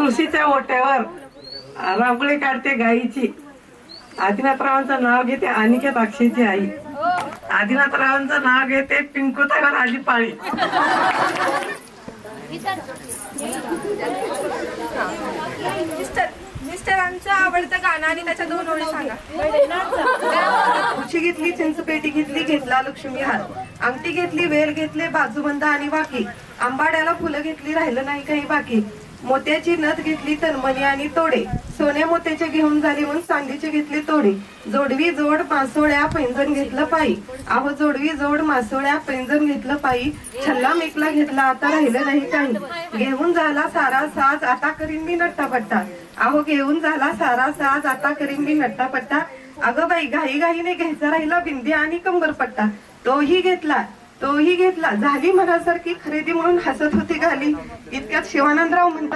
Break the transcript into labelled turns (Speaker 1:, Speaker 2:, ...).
Speaker 1: तुळशीच्या ओट्यावर रांगोळी काढते गाईची. आदिनाथरावांचं नाव घेते अनिकेत अक्षयची आई. आदिनाथरावांचं नाव घेते पिंकुताईवर आली पाळी.
Speaker 2: मिस्टरांचं आवडतं गाणं आणि त्याच्या 2 ओळी सांगा. उशी घेतली, चिंचपेटी घेतली, घेतला लक्ष्मी हार. अंगठी घेतली, वेल घेतले, बाजूबंद आणि बाकी. आंबाड्याला फुलं घेतली, राहिलं नाही काही बाकी. मोत्याची नथ घेतली, तनमणी आणि तोडे. सोन्या मोत्याचे घेऊन झाली म्हणून चांदीचे घेतले तोडे. जोडवी जोड मासोळ्या पैंजण घेतलं पायी. अहो जोडवी जोड मासोळ्या पैंजण घेतलं पायी. छल्ला मेकला घेतला, आता राहिलं नाही काही. घेऊन झाला सारा साज, आता करीन मी नट्टापट्टा. अहो घेऊन झाला सारा साज, आता करीन मी नट्टापट्टा. अगं बाई घाई घाईने घ्यायचा राहिला बिंदी आणि कंबरपट्टा. तोही घेतला झाली मनासारखी खरेदी म्हणून हसत होती घाली. इतक्यात शिवानंदराव म्हणतात,